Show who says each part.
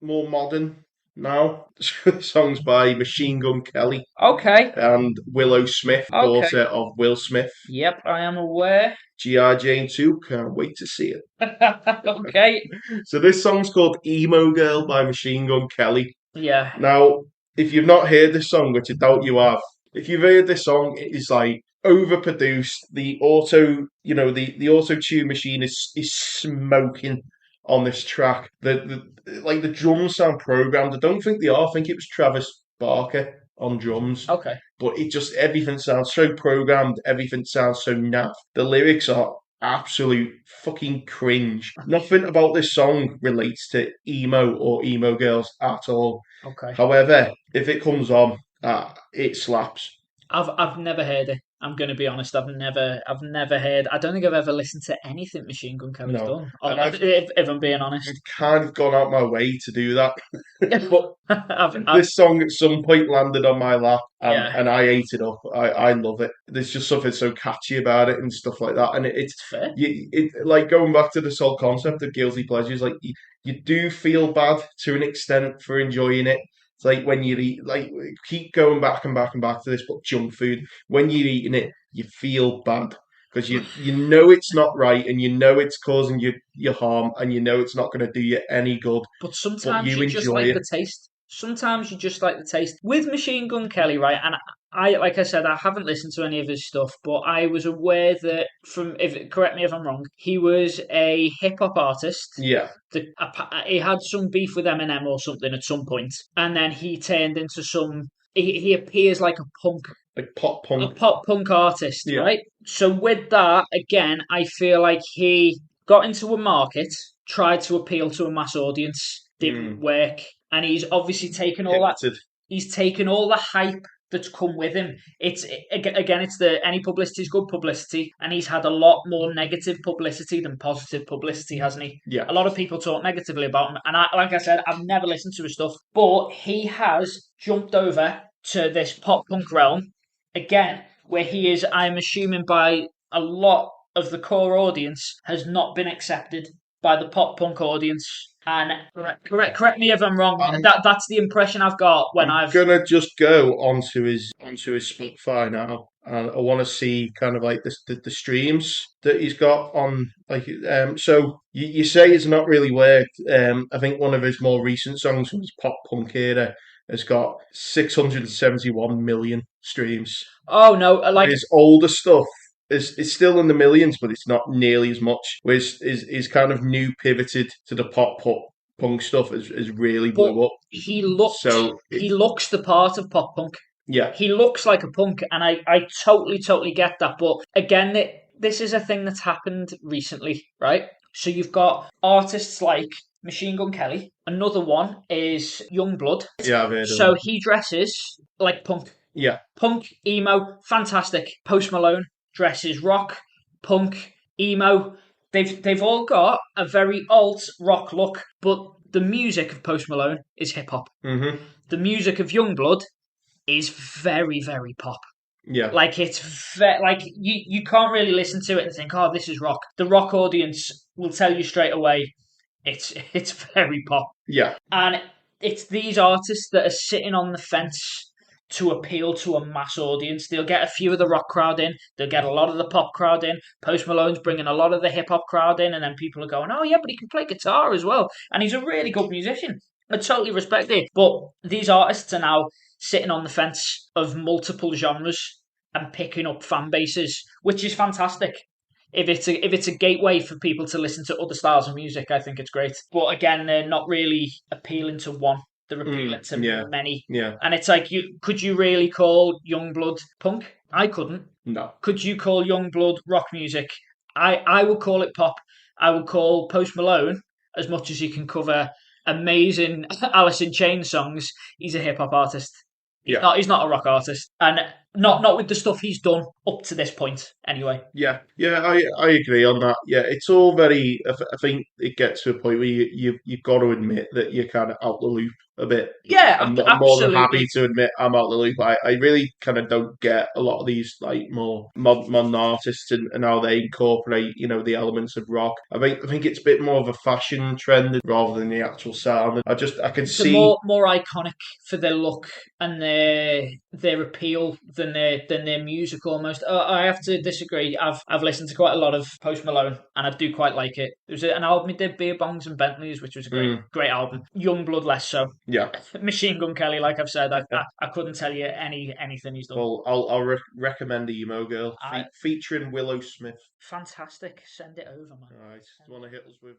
Speaker 1: more modern now. Songs by Machine Gun Kelly
Speaker 2: Okay.
Speaker 1: and Willow Smith,
Speaker 2: Okay.
Speaker 1: daughter of Will Smith.
Speaker 2: Yep, I am aware.
Speaker 1: G.I. Jane 2, can't wait to see it.
Speaker 2: Okay.
Speaker 1: So this song's called Emo Girl by Machine Gun Kelly.
Speaker 2: Yeah.
Speaker 1: Now, if you've not heard this song, which I doubt you have, if you've heard this song, it is like overproduced. The auto tune machine is smoking on this track. The drums sound programmed. I don't think they are. I think it was Travis Barker on drums.
Speaker 2: Okay.
Speaker 1: But it just everything sounds so programmed. Everything sounds so naff. The lyrics are absolute fucking cringe. Nothing about this song relates to emo or emo girls at all.
Speaker 2: Okay.
Speaker 1: However, if it comes on, it slaps.
Speaker 2: I've never heard it. I'm gonna be honest. I've never heard. I don't think I've ever listened to anything Machine Gun Kelly's
Speaker 1: No,
Speaker 2: done.
Speaker 1: and
Speaker 2: If I'm being honest.
Speaker 1: I've kind of gone out my way to do that. But
Speaker 2: I've
Speaker 1: this song at some point landed on my lap,
Speaker 2: yeah.
Speaker 1: and I ate it up. I love it. There's just something so catchy about it and stuff like that. And it's
Speaker 2: It's fair.
Speaker 1: like going back to this whole concept of guilty pleasures. Like you do feel bad to an extent for enjoying it. It's like when you eat, like keep going back and back and back to this, but junk food. When you're eating it, you feel bad because you know it's not right, and you know it's causing you harm, and you know it's not going to do you any good,
Speaker 2: But
Speaker 1: but
Speaker 2: sometimes
Speaker 1: you
Speaker 2: you just
Speaker 1: enjoy
Speaker 2: like
Speaker 1: it.
Speaker 2: the taste. Sometimes you just like the taste. With Machine Gun Kelly, right? And like I said, I haven't listened to any of his stuff, but I was aware that if correct me if I'm wrong, he was a hip hop artist.
Speaker 1: Yeah,
Speaker 2: He had some beef with Eminem or something at some point, and then he turned into some. He appears like
Speaker 1: like pop
Speaker 2: a
Speaker 1: punk.
Speaker 2: pop punk artist,
Speaker 1: Yeah.
Speaker 2: right? So with that, again, I feel like he got into a market, tried to appeal to a mass audience, didn't
Speaker 1: Mm,
Speaker 2: work, and he's obviously taken all that.
Speaker 1: pivoted.
Speaker 2: He's taken all the hype that's come with him. Again, it's the any publicity is good publicity, and he's had a lot more negative publicity than positive publicity, hasn't he?
Speaker 1: Yeah.
Speaker 2: A lot of people talk negatively about him, and like I said, I've never listened to his stuff, but he has jumped over to this pop punk realm again, where he is, I'm assuming, by a lot of the core audience, has not been accepted by the pop punk audience. And correct me if I'm wrong.
Speaker 1: I'm
Speaker 2: That's the impression I've got when
Speaker 1: I'm
Speaker 2: I've.
Speaker 1: gonna just go onto his Spotify now, and I want to see kind of like the streams that he's got on So you say it's not really worked. I think one of his more recent songs from his pop punk era has got 671 million streams.
Speaker 2: Oh no, like
Speaker 1: His older stuff is still in the millions, but it's not nearly as much. Whereas his kind of new pivoted to the pop punk stuff has really
Speaker 2: but
Speaker 1: blew up. So
Speaker 2: he looks the part of pop punk.
Speaker 1: yeah,
Speaker 2: He looks like a punk, and I totally get that. But again, this is a thing that's happened recently, right? So you've got artists like Machine Gun Kelly. Another one is Youngblood.
Speaker 1: yeah, I've heard of
Speaker 2: So
Speaker 1: him.
Speaker 2: he dresses like punk.
Speaker 1: Yeah,
Speaker 2: Punk, emo, fantastic. Post Malone dresses rock, punk, emo. They've all got a very alt rock look, but the music of Post Malone is hip hop.
Speaker 1: hmm
Speaker 2: The music of Youngblood is very pop.
Speaker 1: yeah,
Speaker 2: Like like you can't really listen to it and think, oh, this is rock. The rock audience will tell you straight away it's very pop,
Speaker 1: yeah,
Speaker 2: and it's these artists that are sitting on the fence to appeal to a mass audience. They'll get a few of the rock crowd in, they'll get a lot of the pop crowd in. Post Malone's bringing a lot of the hip hop crowd in, and then people are going, oh yeah, but he can play guitar as well, and he's a really good musician. I totally respect it, but these artists are now sitting on the fence of multiple genres and picking up fan bases, which is fantastic. If it's a gateway for people to listen to other styles of music, I think it's great. But again, they're not really appealing to one; they're appealing to
Speaker 1: yeah,
Speaker 2: many.
Speaker 1: yeah.
Speaker 2: And it's like, could you really call Youngblood punk? I couldn't.
Speaker 1: No,
Speaker 2: Could you call Youngblood rock music? I would call it pop. I would call Post Malone, as much as he can cover amazing Alice in Chains songs, he's a hip hop artist. He's
Speaker 1: yeah.
Speaker 2: not. He's not a rock artist, and not with the stuff he's done up to this point. Anyway,
Speaker 1: Yeah, yeah, I agree on that. Yeah, it's all very. I think it gets to a point where you've got to admit that you're kind of out the loop a bit.
Speaker 2: Yeah,
Speaker 1: I'm more than happy
Speaker 2: absolutely.
Speaker 1: to admit I'm out the loop. I really kind of don't get a lot of these like more modern artists and how they incorporate the elements of rock. I think it's a bit more of a fashion trend rather than the actual sound. I can
Speaker 2: They're
Speaker 1: see.
Speaker 2: more iconic for their look and their appeal than their music almost. I have to disagree. I've listened to quite a lot of Post Malone and I do quite like it. There was an album he did, Beer Bongs and Bentleys, which was a great album. Young Blood less so.
Speaker 1: Yeah.
Speaker 2: Machine Gun Kelly, like I've said, I couldn't tell you anything he's done.
Speaker 1: Well, I'll recommend Emo Girl
Speaker 2: I
Speaker 1: featuring Willow Smith.
Speaker 2: Fantastic. Send it over, man.
Speaker 1: All right. Do
Speaker 2: Send
Speaker 1: you want
Speaker 2: it
Speaker 1: to hit us with